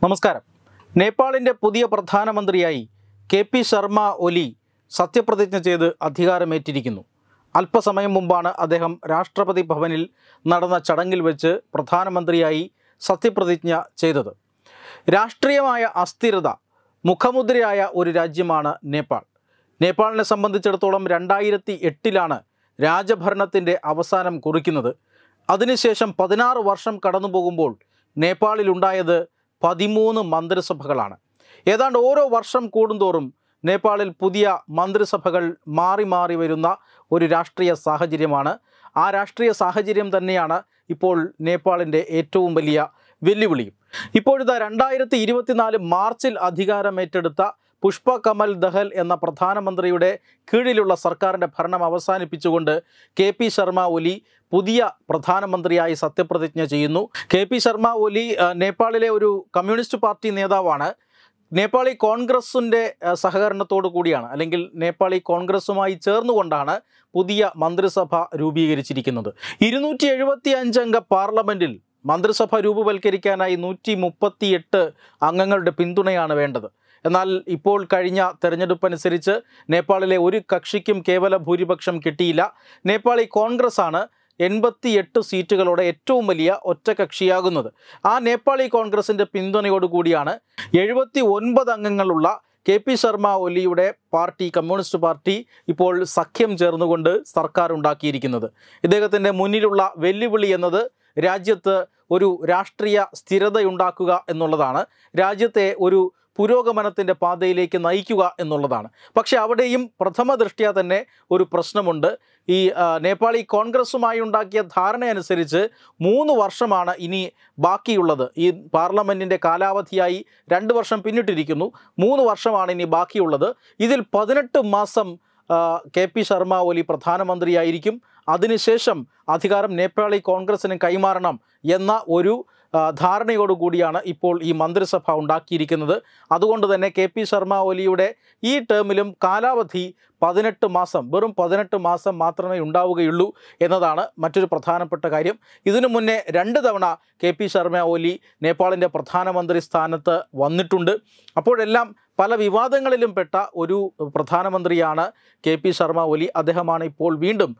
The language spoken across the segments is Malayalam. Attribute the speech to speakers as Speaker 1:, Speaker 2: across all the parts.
Speaker 1: നമസ്കാരം. നേപ്പാളിൻ്റെ പുതിയ പ്രധാനമന്ത്രിയായി കെ.പി. ശർമ്മ ഒലി സത്യപ്രതിജ്ഞ ചെയ്ത് അധികാരമേറ്റിരിക്കുന്നു. അല്പസമയം മുമ്പാണ് അദ്ദേഹം രാഷ്ട്രപതി ഭവനിൽ നടന്ന ചടങ്ങിൽ വെച്ച് പ്രധാനമന്ത്രിയായി സത്യപ്രതിജ്ഞ ചെയ്തത്. രാഷ്ട്രീയമായ അസ്ഥിരത മുഖമുദ്രയായ ഒരു രാജ്യമാണ് നേപ്പാൾ. നേപ്പാളിനെ സംബന്ധിച്ചിടത്തോളം 2008 രാജഭരണത്തിൻ്റെ അവസാനം കുറിക്കുന്നത്. അതിനുശേഷം 16 വർഷം കടന്നു പോകുമ്പോൾ നേപ്പാളിലുണ്ടായത് 13 മന്ത്രിസഭകളാണ്. ഏതാണ്ട് ഓരോ വർഷം കൂടുന്തോറും നേപ്പാളിൽ പുതിയ മന്ത്രിസഭകൾ മാറി മാറി വരുന്ന ഒരു രാഷ്ട്രീയ സാഹചര്യമാണ്. ആ രാഷ്ട്രീയ സാഹചര്യം തന്നെയാണ് ഇപ്പോൾ നേപ്പാളിൻ്റെ ഏറ്റവും വലിയ വെല്ലുവിളിയും. ഇപ്പോഴിതാ 2024 മാർച്ചിൽ അധികാരമേറ്റെടുത്ത പുഷ്പ കമൽ ദഹൽ എന്ന പ്രധാനമന്ത്രിയുടെ കീഴിലുള്ള സർക്കാരിൻ്റെ ഭരണം അവസാനിപ്പിച്ചുകൊണ്ട് കെ.പി. ശർമ്മ ഒലി പുതിയ പ്രധാനമന്ത്രിയായി സത്യപ്രതിജ്ഞ ചെയ്യുന്നു. കെ.പി. ശർമ്മ ഒലി നേപ്പാളിലെ ഒരു കമ്മ്യൂണിസ്റ്റ് പാർട്ടി നേതാവാണ്. നേപ്പാളി കോൺഗ്രസിൻ്റെ സഹകരണത്തോടു കൂടിയാണ്, അല്ലെങ്കിൽ നേപ്പാളി കോൺഗ്രസുമായി ചേർന്നുകൊണ്ടാണ് പുതിയ മന്ത്രിസഭ രൂപീകരിച്ചിരിക്കുന്നത്. 275 അംഗ പാർലമെൻറ്റിൽ മന്ത്രിസഭ രൂപവൽക്കരിക്കാനായി 138 അംഗങ്ങളുടെ പിന്തുണയാണ് വേണ്ടത്. എന്നാൽ ഇപ്പോൾ കഴിഞ്ഞ തെരഞ്ഞെടുപ്പനുസരിച്ച് നേപ്പാളിലെ ഒരു കക്ഷിക്കും കേവല ഭൂരിപക്ഷം കിട്ടിയില്ല. നേപ്പാളി കോൺഗ്രസ്സാണ് 88 സീറ്റുകളോടെ ഏറ്റവും വലിയ ഒറ്റകക്ഷിയാകുന്നത്. ആ നേപ്പാളി കോൺഗ്രസിൻ്റെ പിന്തുണയോടുകൂടിയാണ് 79 അംഗങ്ങളുള്ള കെ.പി. ശർമ്മ ഒലിയുടെ പാർട്ടി, കമ്മ്യൂണിസ്റ്റ് പാർട്ടി, ഇപ്പോൾ സഖ്യം ചേർന്നുകൊണ്ട് സർക്കാർ ഉണ്ടാക്കിയിരിക്കുന്നത്. ഇദ്ദേഹത്തിൻ്റെ മുന്നിലുള്ള വെല്ലുവിളി എന്നത് രാജ്യത്ത് ഒരു രാഷ്ട്രീയ സ്ഥിരതയുണ്ടാക്കുക എന്നുള്ളതാണ്, രാജ്യത്തെ ഒരു പുരോഗമനത്തിൻ്റെ പാതയിലേക്ക് നയിക്കുക എന്നുള്ളതാണ്. പക്ഷേ അവിടെയും പ്രഥമ ദൃഷ്ട്യാ തന്നെ ഒരു പ്രശ്നമുണ്ട്. ഈ നേപ്പാളി കോൺഗ്രസുമായി ഉണ്ടാക്കിയ ധാരണയനുസരിച്ച് 3 വർഷമാണ് ഇനി ബാക്കിയുള്ളത്. ഈ പാർലമെൻറ്റിൻ്റെ കാലാവധിയായി 2 വർഷം പിന്നിട്ടിരിക്കുന്നു. 3 വർഷമാണ് ഇനി ബാക്കിയുള്ളത്. ഇതിൽ 18 മാസം കെ.പി. ശർമ്മ ഒലി പ്രധാനമന്ത്രിയായിരിക്കും. അതിനുശേഷം അധികാരം നേപ്പാളി കോൺഗ്രസിന് കൈമാറണം എന്ന ഒരു ധാരണയോടുകൂടിയാണ് ഇപ്പോൾ ഈ മന്ത്രിസഭ ഉണ്ടാക്കിയിരിക്കുന്നത്. അതുകൊണ്ട് തന്നെ കെ.പി. ശർമ്മ ഒലിയുടെ ഈ ടേമിലും കാലാവധി 18 മാസം, വെറും 18 മാസം മാത്രമേ ഉണ്ടാവുകയുള്ളൂ എന്നതാണ് മറ്റൊരു പ്രധാനപ്പെട്ട കാര്യം. ഇതിനു മുന്നേ 2 തവണ കെ.പി. ശർമ്മ ഒലി നേപ്പാളിൻ്റെ പ്രധാനമന്ത്രി സ്ഥാനത്ത് വന്നിട്ടുണ്ട്. അപ്പോഴെല്ലാം പല വിവാദങ്ങളിലും പെട്ട ഒരു പ്രധാനമന്ത്രിയാണ് കെ.പി. ശർമ്മ ഒലി. അദ്ദേഹമാണ് ഇപ്പോൾ വീണ്ടും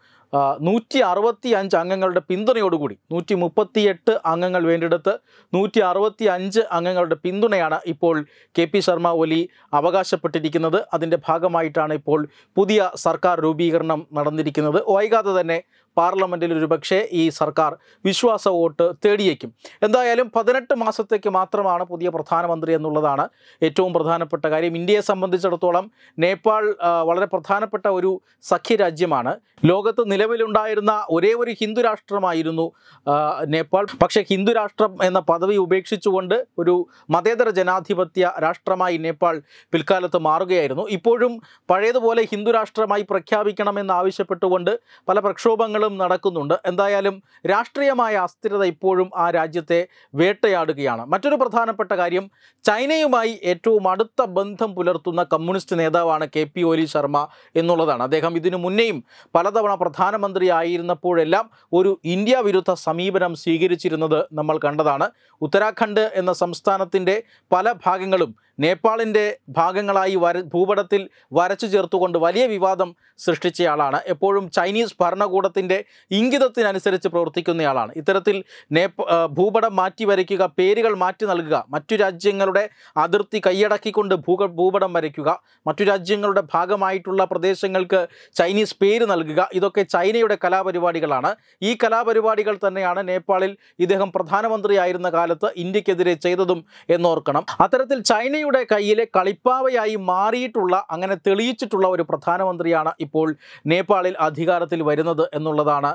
Speaker 1: 165 അംഗങ്ങളുടെ പിന്തുണയോടുകൂടി, 138 അംഗങ്ങൾ വേണ്ടിയെടുത്ത് 165 അംഗങ്ങളുടെ പിന്തുണയാണ് ഇപ്പോൾ കെ.പി. ശർമ്മ ഒലി അവകാശപ്പെട്ടിരിക്കുന്നത്. അതിൻ്റെ ഭാഗമായിട്ടാണ് ഇപ്പോൾ പുതിയ സർക്കാർ രൂപീകരണം നടന്നിരിക്കുന്നത്. വൈകാതെ തന്നെ പാർലമെൻറ്റിൽ ഒരുപക്ഷെ ഈ സർക്കാർ വിശ്വാസ വോട്ട് തേടിയേക്കും. എന്തായാലും 18 മാസത്തേക്ക് മാത്രമാണ് പുതിയ പ്രധാനമന്ത്രി എന്നുള്ളതാണ് ഏറ്റവും പ്രധാനപ്പെട്ട കാര്യം. ഇന്ത്യയെ സംബന്ധിച്ചിടത്തോളം നേപ്പാൾ വളരെ പ്രധാനപ്പെട്ട ഒരു സഖ്യരാജ്യമാണ്. ലോകത്ത് നിലവിലുണ്ടായിരുന്ന ഒരേ ഒരു ഹിന്ദു രാഷ്ട്രമായിരുന്നു നേപ്പാൾ. പക്ഷേ ഹിന്ദു രാഷ്ട്രം എന്ന പദവി ഉപേക്ഷിച്ചുകൊണ്ട് ഒരു മതേതര ജനാധിപത്യ രാഷ്ട്രമായി നേപ്പാൾ പിൽക്കാലത്ത് മാറുകയായിരുന്നു. ഇപ്പോഴും പഴയതുപോലെ ഹിന്ദു രാഷ്ട്രമായി പ്രഖ്യാപിക്കണമെന്ന് ആവശ്യപ്പെട്ടുകൊണ്ട് പല പ്രക്ഷോഭങ്ങളും നടക്കുന്നുണ്ട്. എന്തായാലും രാഷ്ട്രീയമായ അസ്ഥിരത ഇപ്പോഴും ആ രാജ്യത്തെ വേട്ടയാടുകയാണ്. മറ്റൊരു പ്രധാനപ്പെട്ട കാര്യം, ചൈനയുമായി ഏറ്റവും അടുത്ത ബന്ധം പുലർത്തുന്ന കമ്മ്യൂണിസ്റ്റ് നേതാവാണ് കെ.പി. ഒലി ശർമ്മ എന്നുള്ളതാണ്. അദ്ദേഹം ഇതിനു മുന്നേയും പലതവണ പ്രധാനമന്ത്രി ആയിരുന്നപ്പോഴെല്ലാം ഒരു ഇന്ത്യ വിരുദ്ധ സമീപനം സ്വീകരിച്ചിരുന്നത് നമ്മൾ കണ്ടതാണ്. ഉത്തരാഖണ്ഡ് എന്ന സംസ്ഥാനത്തിൻ്റെ പല ഭാഗങ്ങളും നേപ്പാളിൻ്റെ ഭാഗങ്ങളായി ഭൂപടത്തിൽ വരച്ചു ചേർത്തുകൊണ്ട് വലിയ വിവാദം സൃഷ്ടിച്ചയാളാണ്. എപ്പോഴും ചൈനീസ് ഭരണകൂടത്തിൻ്റെ ഇംഗിതത്തിനനുസരിച്ച് പ്രവർത്തിക്കുന്നയാളാണ്. ഇത്തരത്തിൽ ഭൂപടം മാറ്റി വരയ്ക്കുക, പേരുകൾ മാറ്റി നൽകുക, മറ്റു രാജ്യങ്ങളുടെ അതിർത്തി കൈയടക്കിക്കൊണ്ട് ഭൂപടം വരയ്ക്കുക, മറ്റു രാജ്യങ്ങളുടെ ഭാഗമായിട്ടുള്ള പ്രദേശങ്ങൾക്ക് ചൈനീസ് പേര് നൽകുക, ഇതൊക്കെ ചൈനയുടെ കലാപരിപാടികളാണ്. ഈ കലാപരിപാടികൾ തന്നെയാണ് നേപ്പാളിൽ ഇദ്ദേഹം പ്രധാനമന്ത്രിയായിരുന്ന കാലത്ത് ഇന്ത്യക്കെതിരെ ചെയ്തതും എന്നോർക്കണം. അത്തരത്തിൽ ചൈനയുടെ കയ്യിലെ കളിപ്പാവയായി മാറിയിട്ടുള്ള, അങ്ങനെ തെളിയിച്ചിട്ടുള്ള ഒരു പ്രധാനമന്ത്രിയാണ് ഇപ്പോൾ നേപ്പാളിൽ അധികാരത്തിൽ വരുന്നത് എന്നുള്ളതാണ്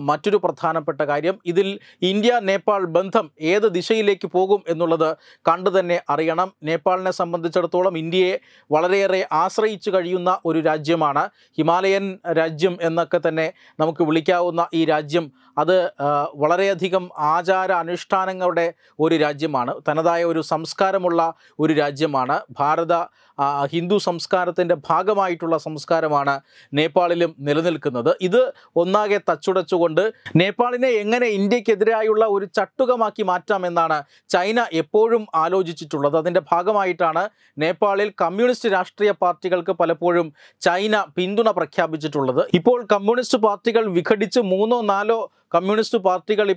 Speaker 1: മറ്റൊരു പ്രധാനപ്പെട്ട കാര്യം. ഇതിൽ ഇന്ത്യ നേപ്പാൾ ബന്ധം ഏത് ദിശയിലേക്ക് പോകും എന്നുള്ളത് കണ്ടു തന്നെ അറിയണം. നേപ്പാളിനെ സംബന്ധിച്ചിടത്തോളം ഇന്ത്യയെ വളരെയേറെ ആശ്രയിച്ചു കഴിയുന്ന ഒരു രാജ്യമാണ്. ഹിമാലയൻ രാജ്യം എന്നൊക്കെ തന്നെ നമുക്ക് വിളിക്കാവുന്ന ഈ രാജ്യം അത് വളരെയധികം ആചാര അനുഷ്ഠാനങ്ങളുടെ ഒരു രാജ്യമാണ്. തനതായ ഒരു സംസ്കാരമുള്ള ഒരു രാജ്യമാണ്. ഹിന്ദു സംസ്കാരത്തിൻ്റെ ഭാഗമായിട്ടുള്ള സംസ്കാരമാണ് നേപ്പാളിലും നിലനിൽക്കുന്നത്. ഇത് ഒന്നാകെ തച്ചുടച്ചുകൊണ്ട് നേപ്പാളിനെ എങ്ങനെ ഇന്ത്യക്കെതിരായുള്ള ഒരു ചട്ടുകമാക്കി മാറ്റാമെന്നാണ് ചൈന എപ്പോഴും ആലോചിച്ചിട്ടുള്ളത്. അതിൻ്റെ ഭാഗമായിട്ടാണ് നേപ്പാളിൽ കമ്മ്യൂണിസ്റ്റ് രാഷ്ട്രീയ പാർട്ടികൾക്ക് പലപ്പോഴും ചൈന പിന്തുണ പ്രഖ്യാപിച്ചിട്ടുള്ളത്. ഇപ്പോൾ കമ്മ്യൂണിസ്റ്റ് പാർട്ടികൾ വിഘടിച്ച് 3-4 കമ്മ്യൂണിസ്റ്റ് പാർട്ടികൾ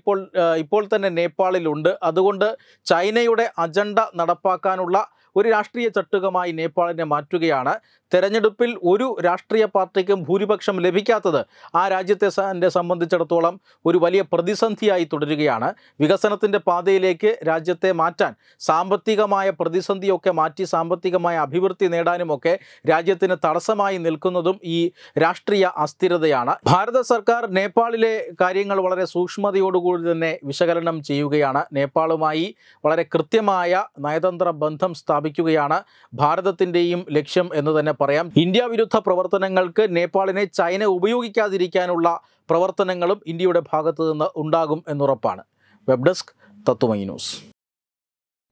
Speaker 1: ഇപ്പോൾ തന്നെ നേപ്പാളിലുണ്ട്. അതുകൊണ്ട് ചൈനയുടെ അജണ്ട നടപ്പാക്കാനുള്ള ഒരു രാഷ്ട്രീയ ചട്ടുകമായി നേപ്പാളിനെ മാറ്റുകയാണ്. തെരഞ്ഞെടുപ്പിൽ ഒരു രാഷ്ട്രീയ പാർട്ടിക്കും ഭൂരിപക്ഷം ലഭിക്കാത്തത് ആ രാജ്യത്തെ സംബന്ധിച്ചിടത്തോളം ഒരു വലിയ പ്രതിസന്ധിയായി തുടരുകയാണ്. വികസനത്തിൻ്റെ പാതയിലേക്ക് രാജ്യത്തെ മാറ്റാൻ, സാമ്പത്തികമായ പ്രതിസന്ധിയൊക്കെ മാറ്റി സാമ്പത്തികമായ അഭിവൃദ്ധി നേടാനുമൊക്കെ രാജ്യത്തിന് തടസ്സമായി നിൽക്കുന്നതും ഈ രാഷ്ട്രീയ അസ്ഥിരതയാണ്. ഭാരത സർക്കാർ നേപ്പാളിലെ കാര്യങ്ങൾ വളരെ സൂക്ഷ്മതയോടുകൂടി തന്നെ വിശകലനം ചെയ്യുകയാണ്. നേപ്പാളുമായി വളരെ കൃത്യമായ നയതന്ത്ര ബന്ധം സ്ഥാപിക്കുകയാണ് ഭാരതത്തിൻ്റെയും ലക്ഷ്യം എന്ന് തന്നെ പറയാം. ഇന്ത്യ വിരുദ്ധ പ്രവർത്തനങ്ങൾക്ക് നേപ്പാളിനെ ചൈന ഉപയോഗിക്കാതിരിക്കാനുള്ള പ്രവർത്തനങ്ങളും ഇന്ത്യയുടെ ഭാഗത്തു നിന്ന് ഉണ്ടാകും എന്നുറപ്പാണ്. Web desk Tattvamayi news.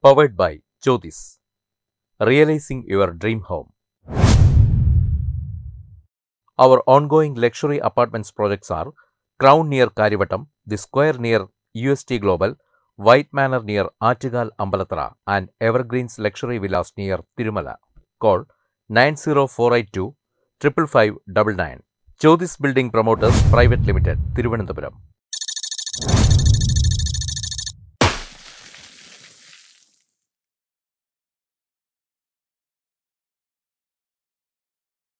Speaker 2: Powered by Jyotis. Realizing your dream home. Our ongoing luxury apartments projects are Crown near Karivattam, The Square near UST Global, White Manor near Attigal Ambalathara, and Evergreens Luxury Villas near Tirumala. Call 90482 55599. Jyotis Building Promoters Private Limited, Thiruvananthapuram.